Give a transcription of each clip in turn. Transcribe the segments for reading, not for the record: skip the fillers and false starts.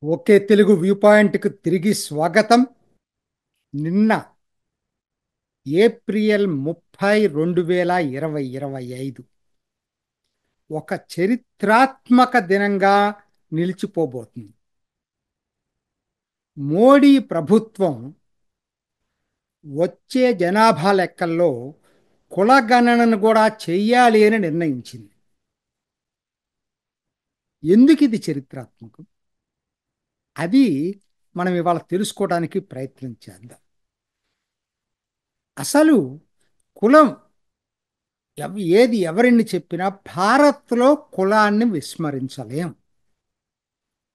Okay Telugu view పాయింట్కి తిరిగి స్వాగతం. నిన్న ఏప్రిల్ 30, 2025 ఒక చరిత్రాత్మక దినంగా నిలిచిపోబోతుంది. మోడీ ప్రభుత్వం వచ్చే జనాభా లెక్కల్లో కులగణనను కూడా చెయ్యాలి అని నిర్ణయించింది. ఎందుకు ఇది చరిత్రాత్మకం? అది మనం ఇవాళ తెలుసుకోవడానికి ప్రయత్నం చేద్దాం. అసలు కులం ఏది ఎవరిని చెప్పినా భారత్లో కులాన్ని విస్మరించలేం.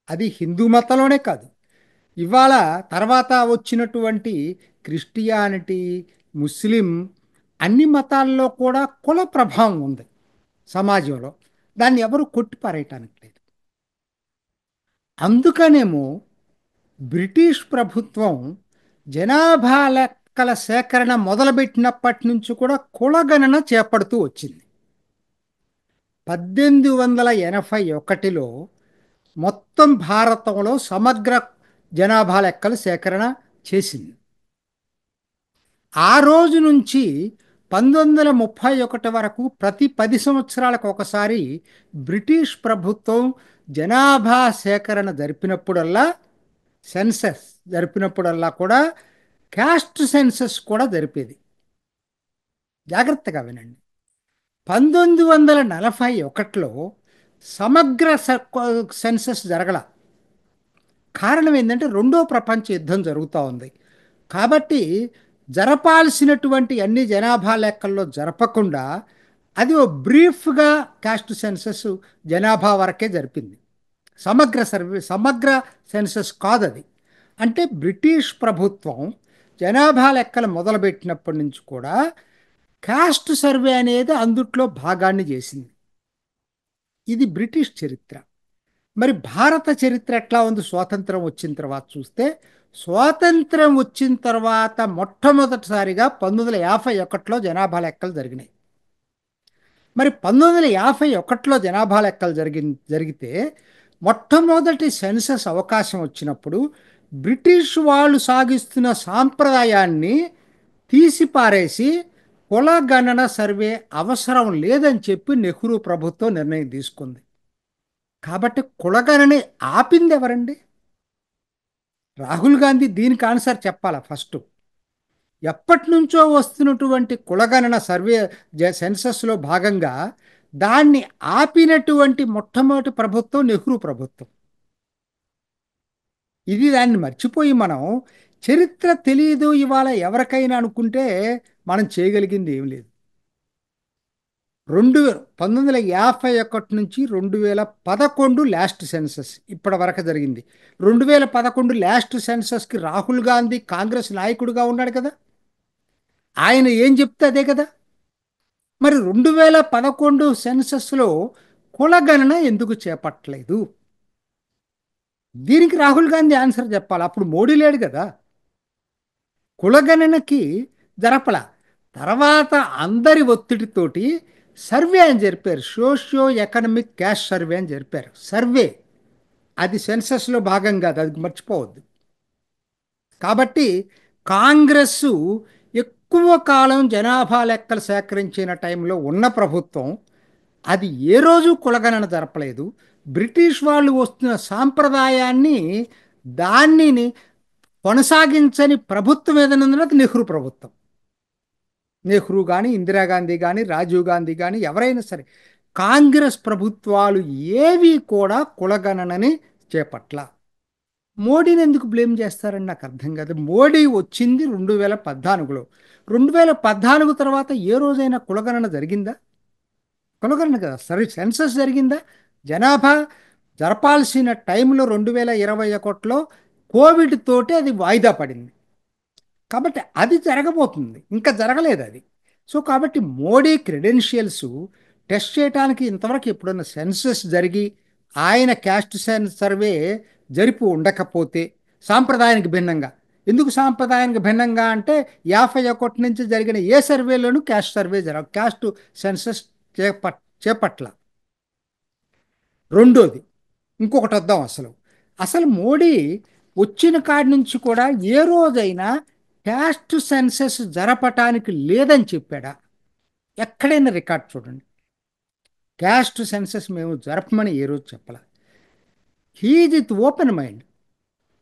అది హిందూ మతంలోనే కాదు, ఇవాళ తర్వాత వచ్చినటువంటి క్రిస్టియానిటీ, ముస్లిం, అన్ని మతాల్లో కూడా కుల ప్రభావం ఉంది సమాజంలో. దాన్ని ఎవరు కొట్టిపారేయటానికి లేదు. అందుకనేమో బ్రిటిష్ ప్రభుత్వం జనాభా లెక్కల సేకరణ మొదలుపెట్టినప్పటి నుంచి కూడా కులగణన చేపడుతూ వచ్చింది. 1881లో మొత్తం భారతంలో సమగ్ర జనాభా లెక్కలు సేకరణ చేసింది. ఆ రోజు నుంచి 1931 వరకు ప్రతి 10 సంవత్సరాలకు ఒకసారి బ్రిటిష్ ప్రభుత్వం జనాభా సేకరణ జరిపినప్పుడల్లా, సెన్సస్ జరిపినప్పుడల్లా కూడా క్యాస్ట్ సెన్సస్ కూడా జరిపేది. జాగ్రత్తగా వినండి. 1941లో సమగ్ర సెన్సస్ జరగల. కారణం ఏంటంటే రెండో ప్రపంచ యుద్ధం జరుగుతూ ఉంది. కాబట్టి జరపాల్సినటువంటి అన్ని జనాభా లెక్కల్లో జరపకుండా అది ఓ బ్రీఫ్గా క్యాస్ట్ సెన్సస్ జనాభా వరకే జరిపింది. సమగ్ర సెన్సస్ కాదు అది. అంటే బ్రిటిష్ ప్రభుత్వం జనాభా లెక్కలు మొదలుపెట్టినప్పటి నుంచి కూడా కాస్ట్ సర్వే అనేది అందుట్లో భాగాన్ని చేసింది. ఇది బ్రిటిష్ చరిత్ర. మరి భారత చరిత్ర ఎట్లా ఉంది స్వాతంత్రం వచ్చిన తర్వాత చూస్తే, స్వాతంత్రం వచ్చిన తర్వాత మొట్టమొదటిసారిగా 1951లో జనాభా లెక్కలు జరిగినాయి. మరి 1951లో జనాభా లెక్కలు జరిగితే మొట్టమొదటి సెన్సస్ అవకాశం వచ్చినప్పుడు బ్రిటిష్ వాళ్ళు సాగిస్తున్న సాంప్రదాయాన్ని తీసిపారేసి కులగణన సర్వే అవసరం లేదని చెప్పి నెహ్రూ ప్రభుత్వం నిర్ణయం తీసుకుంది. కాబట్టి కులగణని ఆపింది ఎవరండి? రాహుల్ గాంధీ దీనికి ఆన్సర్ చెప్పాలా ఫస్ట్. ఎప్పటి నుంచో వస్తున్నటువంటి కులగణన సర్వే సెన్సస్లో భాగంగా దాన్ని ఆపినటువంటి మొట్టమొదటి ప్రభుత్వం నెహ్రూ ప్రభుత్వం. ఇది దాన్ని మర్చిపోయి మనం చరిత్ర తెలియదు ఇవాళ ఎవరికైనా అనుకుంటే మనం చేయగలిగింది ఏం లేదు. 1951 నుంచి 2011 లాస్ట్ సెన్సస్ ఇప్పటి వరకు జరిగింది. 2011 లాస్ట్ సెన్సస్కి రాహుల్ గాంధీ కాంగ్రెస్ నాయకుడిగా ఉన్నాడు కదా, ఆయన ఏం చెప్తే అదే కదా. మరి 2011 సెన్సస్లో కులగణన ఎందుకు చేపట్టలేదు? దీనికి రాహుల్ గాంధీ ఆన్సర్ చెప్పాలి. అప్పుడు మోడీ లేడు కదా. కులగణనకి జరపల. తర్వాత అందరి ఒత్తిడితోటి సర్వే అని జరిపారు. సోషియో ఎకనమిక్ క్యాస్ట్ సర్వే అని జరిపారు. సర్వే అది సెన్సస్లో భాగం కాదు, అది మర్చిపోవద్దు. కాబట్టి కాంగ్రెస్సు ఎక్కువ కాలం జనాభా లెక్కలు సేకరించిన టైంలో ఉన్న ప్రభుత్వం అది ఏ రోజు కులగణన జరపలేదు. బ్రిటిష్ వాళ్ళు వస్తున్న సాంప్రదాయాన్ని దానిని కొనసాగించని ప్రభుత్వం ఏదైనా ఉందంటే అది నెహ్రూ ప్రభుత్వం. నెహ్రూ కానీ, ఇందిరాగాంధీ కానీ, రాజీవ్ గాంధీ కానీ, ఎవరైనా సరే కాంగ్రెస్ ప్రభుత్వాలు ఏవి కూడా కులగణనని చేపట్ల. మోడీని ఎందుకు బ్లేమ్ చేస్తారని నాకు అర్థం కాదు. మోడీ వచ్చింది 2014లో. 2014 తర్వాత ఏ రోజైనా కులగణన జరిగిందా? కులగణన కదా, సరే సెన్సస్ జరిగిందా? జనాభా జరపాల్సిన టైంలో 2021లో కోవిడ్ తోటి అది వాయిదా పడింది. కాబట్టి అది జరగబోతుంది, ఇంకా జరగలేదు అది. సో కాబట్టి మోడీ క్రెడెన్షియల్స్ టెస్ట్ చేయడానికి ఇంతవరకు ఎప్పుడన్నా సెన్సస్ జరిగి ఆయన క్యాస్ట్ సర్వే జరిపి ఉండకపోతే సాంప్రదాయానికి భిన్నంగా, ఎందుకు సాంప్రదాయానికి భిన్నంగా అంటే 51 నుంచి జరిగిన ఏ సర్వేలోనూ క్యాస్ట్ సర్వే క్యాస్ట్ సెన్సస్ చేపట్ల. రెండోది ఇంకొకటి వద్దాం. అసలు అసలు మోడీ వచ్చిన కాడి నుంచి కూడా ఏ రోజైనా క్యాస్ట్ సెన్సస్ జరపటానికి లేదని చెప్పాడా? ఎక్కడైనా రికార్డ్ చూడండి. క్యాస్ట్ సెన్సస్ మేము జరపమని ఏ రోజు చెప్పాల. He's with open mind.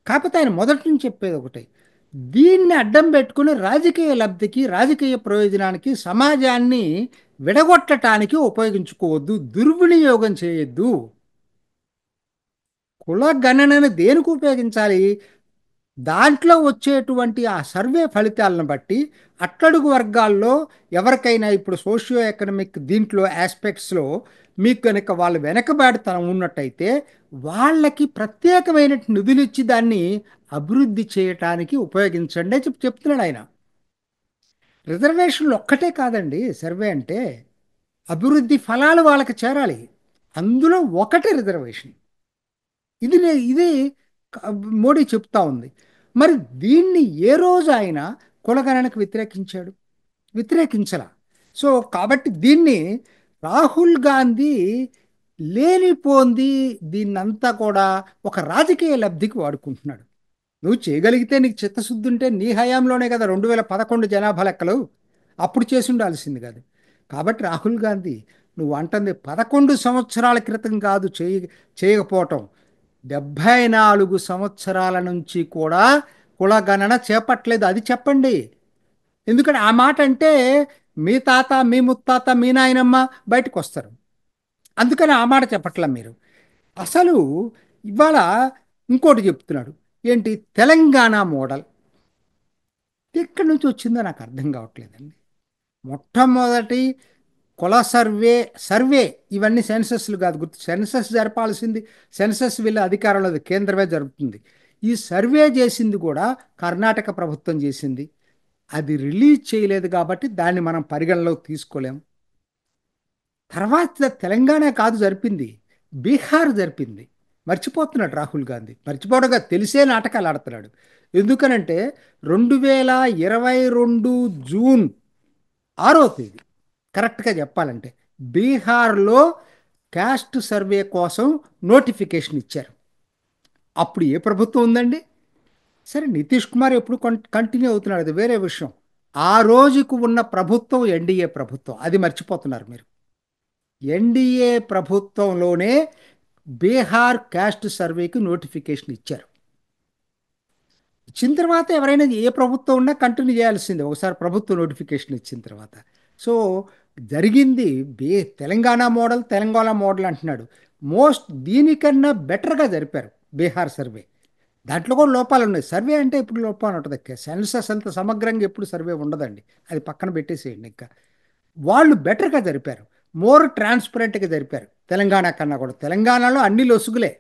కాకపోతే ఆయన మొదటి నుంచి చెప్పేది ఒకటే, దీన్ని అడ్డం పెట్టుకుని రాజకీయ లబ్ధికి, రాజకీయ ప్రయోజనానికి, సమాజాన్ని విడగొట్టడానికి ఉపయోగించుకోవద్దు, దుర్వినియోగం చేయొద్దు. కుల గణనని దేనికి ఉపయోగించాలి? దాంట్లో వచ్చేటువంటి ఆ సర్వే ఫలితాలను బట్టి అట్టడుగు వర్గాల్లో ఎవరికైనా ఇప్పుడు సోషియో ఎకనామిక్ దీంట్లో ఆస్పెక్ట్స్లో మీకు కనుక వాళ్ళు వెనకబాటుతనం ఉన్నట్టయితే వాళ్ళకి ప్రత్యేకమైన నిధులు ఇచ్చి దాన్ని అభివృద్ధి చేయటానికి ఉపయోగించండి అని చెప్తున్నాడు ఆయన. రిజర్వేషన్లు ఒక్కటే కాదండి సర్వే అంటే, అభివృద్ధి ఫలాలు వాళ్ళకి చేరాలి. అందులో ఒకటి రిజర్వేషన్. ఇది క- మోడీ చెప్తా ఉంది. మరి దీన్ని ఏ రోజు ఆయన కులగణనకు వ్యతిరేకించాడు? వ్యతిరేకించలా. సో కాబట్టి దీన్ని రాహుల్ గాంధీ లేనిపోంది దీన్నంతా కూడా ఒక రాజకీయ లబ్ధికి వాడుకుంటున్నాడు. నువ్వు చేయగలిగితే, నీకు చిత్తశుద్ధి ఉంటే నీ హయాంలోనే కదా 2011 జనాభా లెక్కలు, అప్పుడు చేసి ఉండాల్సింది కాదు. కాబట్టి రాహుల్ గాంధీ, నువ్వు అంటుంది 11 సంవత్సరాల క్రితం కాదు చేయకపోవటం, 74 సంవత్సరాల నుంచి కూడా కులగణన చేపట్టలేదు, అది చెప్పండి. ఎందుకంటే ఆ మాట అంటే మీ తాత, మీ ముత్తాత, మీ నాయనమ్మ బయటకు వస్తారు. అందుకని ఆ మాట చెప్పట్లా మీరు. అసలు ఇవాళ ఇంకోటి చెప్తున్నాడు. ఏంటి? తెలంగాణ మోడల్ ఎక్కడి నుంచి వచ్చిందో నాకు అర్థం కావట్లేదండి. మొట్టమొదటి కుల సర్వే ఇవన్నీ సెన్సస్లు కాదు, గుర్తు. సెన్సస్ జరపాల్సింది, సెన్సస్ వీళ్ళ అధికారంలో కేంద్రమే జరుపుతుంది. ఈ సర్వే చేసింది కూడా కర్ణాటక ప్రభుత్వం చేసింది. అది రిలీజ్ చేయలేదు కాబట్టి దాన్ని మనం పరిగణలోకి తీసుకోలేం. తర్వాత తెలంగాణ కాదు జరిపింది, బీహార్ జరిపింది. మర్చిపోతున్నాడు రాహుల్ గాంధీ. మర్చిపోవడంగా తెలిసే నాటకాలు ఆడుతున్నాడు. ఎందుకనంటే 2022 జూన్ 6 తేదీ కరెక్ట్గా చెప్పాలంటే బీహార్లో క్యాస్ట్ సర్వే కోసం నోటిఫికేషన్ ఇచ్చారు. అప్పుడు ఏ ప్రభుత్వం ఉందండి? సరే, నితీష్ కుమార్ ఎప్పుడు కంటిన్యూ అవుతున్నాడు, అది వేరే విషయం. ఆ రోజుకు ఉన్న ప్రభుత్వం ఎన్డీఏ ప్రభుత్వం, అది మర్చిపోతున్నారు మీరు. ఎన్డీఏ ప్రభుత్వంలోనే బీహార్ క్యాస్ట్ సర్వేకి నోటిఫికేషన్ ఇచ్చారు. ఇచ్చిన తర్వాత ఎవరైనా ఏ ప్రభుత్వం ఉన్నా కంటిన్యూ చేయాల్సిందే ఒకసారి ప్రభుత్వం నోటిఫికేషన్ ఇచ్చిన తర్వాత. సో జరిగింది తెలంగాణ మోడల్, తెలంగాణ మోడల్ అంటున్నాడు. దీనికన్నా బెటర్గా జరిపారు బీహార్ సర్వే. దాంట్లో కూడా లోపాలు ఉన్నాయి. సర్వే అంటే ఇప్పుడు లోపాలు ఉంటుంది. సెన్సస్ అంత సమగ్రంగా ఎప్పుడు సర్వే ఉండదండి, అది పక్కన పెట్టేసేయండి. ఇంకా వాళ్ళు బెటర్గా జరిపారు, మోర్ ట్రాన్స్పరెంట్గా జరిపారు తెలంగాణ కన్నా కూడా. తెలంగాణలో అన్ని లొసుగులే.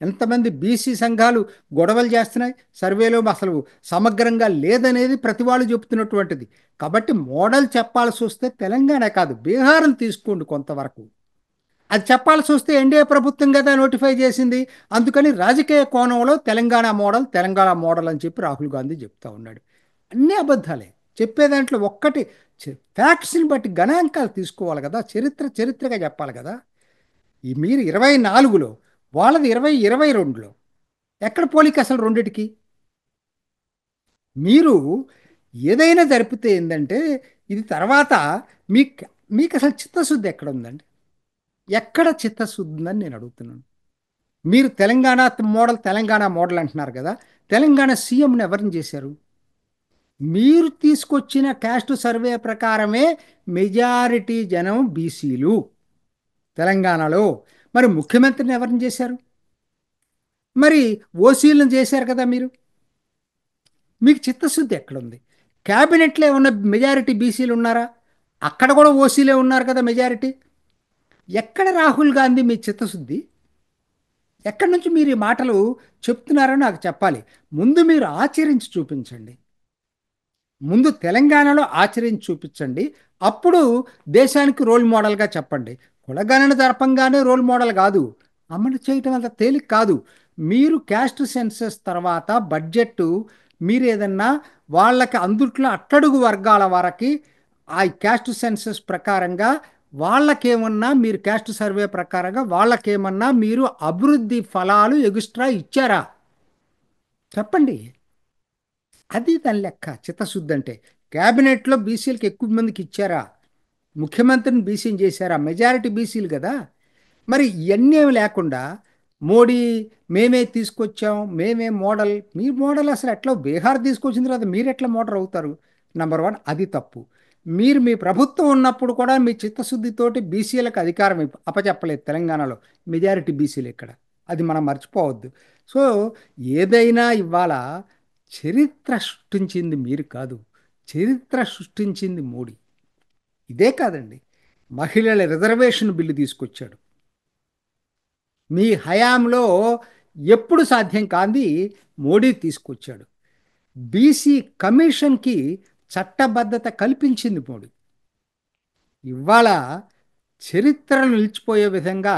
ఎంతమంది బీసీ సంఘాలు గొడవలు చేస్తున్నాయి, సర్వేలో అసలు సమగ్రంగా లేదనేది ప్రతి వాళ్ళు చెప్తున్నటువంటిది. కాబట్టి మోడల్ చెప్పాల్సి వస్తే తెలంగాణ కాదు, బీహార్ని తీసుకోండి కొంతవరకు. అది చెప్పాల్సి వస్తే ఎన్డీఏ ప్రభుత్వం కదా నోటిఫై చేసింది. అందుకని రాజకీయ కోణంలో తెలంగాణ మోడల్, తెలంగాణ మోడల్ అని చెప్పి రాహుల్ గాంధీ చెప్తా ఉన్నాడు. అన్నీ అబద్ధాలే. చెప్పే దాంట్లో ఒక్కటి ఫ్యాక్ట్స్ని బట్టి గణాంకాలు తీసుకోవాలి కదా, చరిత్రగా చెప్పాలి కదా. ఈ మీరు 24లో, వాళ్ళది 2022లో, ఎక్కడ పోలిక అసలు రెండిటికి? మీరు ఏదైనా జరిపితే ఏంటంటే ఇది తర్వాత మీకు మీకు అసలు చిత్తశుద్ధి ఎక్కడ ఉందండి? ఎక్కడ చిత్తశుద్ధి ఉందని నేను అడుగుతున్నాను. మీరు తెలంగాణ మోడల్ అంటున్నారు కదా, తెలంగాణ సీఎంని ఎవరిని చేశారు? మీరు తీసుకొచ్చిన క్యాస్ట్ సర్వే ప్రకారమే మెజారిటీ జనం బీసీలు తెలంగాణలో. మరి ముఖ్యమంత్రిని ఎవరిని చేశారు? మరి ఓసీలను చేశారు కదా మీరు. మీకు చిత్తశుద్ధి ఎక్కడుంది? క్యాబినెట్లో ఉన్న మెజారిటీ బీసీలు ఉన్నారా? అక్కడ కూడా ఓసీలే ఉన్నారు కదా మెజారిటీ. ఎక్కడ రాహుల్ గాంధీ మీ చిత్తశుద్ధి? ఎక్కడి నుంచి మీరు ఈ మాటలు చెప్తున్నారో నాకు చెప్పాలి. ముందు మీరు ఆచరించి చూపించండి. ముందు తెలంగాణలో ఆచరించి చూపించండి. అప్పుడు దేశానికి రోల్ మోడల్గా చెప్పండి. కులగణన జరపంగానే రోల్ మోడల్ కాదు, అమలు చేయటం అంత తేలిక కాదు. మీరు క్యాస్ట్ సెన్సస్ తర్వాత బడ్జెట్ మీరు ఏదన్నా వాళ్ళకి అందుట్లో అట్టడుగు వర్గాల వరకు ఆ క్యాస్ట్ సెన్సస్ ప్రకారంగా వాళ్ళకేమన్నా మీరు క్యాస్ట్ సర్వే ప్రకారంగా వాళ్ళకేమన్నా మీరు అభివృద్ధి ఫలాలు ఎగుస్ట్రా ఇచ్చారా? చెప్పండి. అది దాని లెక్క చిత్తశుద్ధి అంటే. క్యాబినెట్లో బీసీలకు ఎక్కువ మందికి ఇచ్చారా? ముఖ్యమంత్రిని బీసీని చేశారా? మెజారిటీ బీసీలు కదా. మరి ఇవన్నీ ఏమి లేకుండా మోడీ మేమే తీసుకొచ్చాం, మేమే మోడల్. మీ మోడల్ అసలు ఎట్లా బీహార్ తీసుకొచ్చిన తర్వాత మీరు ఎట్లా మోడల్ అవుతారు? నంబర్ వన్ అది తప్పు. మీరు మీ ప్రభుత్వం ఉన్నప్పుడు కూడా మీ చిత్తశుద్ధితోటి బీసీలకు అధికారం అప్పచెప్పలేదు తెలంగాణలో. మెజారిటీ బీసీలు ఇక్కడ. అది మనం మర్చిపోవద్దు. సో ఏదైనా ఇవాళ చరిత్ర సృష్టించింది మీరు కాదు, చరిత్ర సృష్టించింది మోడీ. ఇదే కాదండి, మహిళల రిజర్వేషన్ బిల్లు తీసుకొచ్చాడు. మీ హయాంలో ఎప్పుడు సాధ్యం కాంది మోడీ తీసుకొచ్చాడు. బీసీ కమిషన్కి చట్టబద్ధత కల్పించింది మోడీ. ఇవాళ చరిత్రను నిలిచిపోయే విధంగా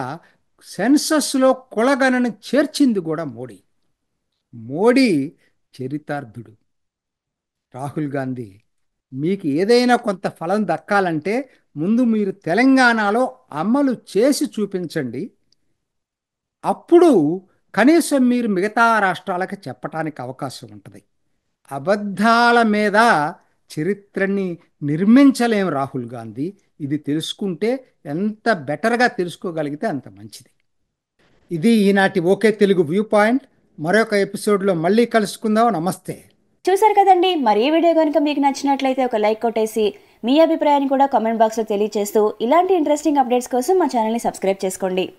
సెన్సస్లో కులగణన చేర్చింది కూడా మోడీ. మోడీ చరితార్థుడు. రాహుల్ గాంధీ, మీకు ఏదైనా కొంత ఫలం దక్కాలంటే ముందు మీరు తెలంగాణలో అమలు చేసి చూపించండి. అప్పుడు కనీసం మీరు మిగతా రాష్ట్రాలకు చెప్పటానికి అవకాశం ఉంటుంది. అబద్ధాల మీద చరిత్రని నిర్మించలేం రాహుల్ గాంధీ. ఇది తెలుసుకుంటే ఎంత బెటర్గా తెలుసుకోగలిగితే అంత మంచిది. ఇది ఈనాటి ఓకే తెలుగు వ్యూ పాయింట్. మరొక ఎపిసోడ్లో మళ్ళీ కలుసుకుందాం. నమస్తే. చూసారు కదండి. మరి ఈ వీడియో కనుక మీకు నచ్చినట్లయితే ఒక లైక్ కొట్టేసి మీ అభిప్రాయాన్ని కూడా కామెంట్ బాక్స్లో తెలియజేస్తూ ఇలాంటి ఇంట్రెస్టింగ్ అప్డేట్స్ కోసం మా ఛానల్ని సబ్స్క్రైబ్ చేసుకోండి.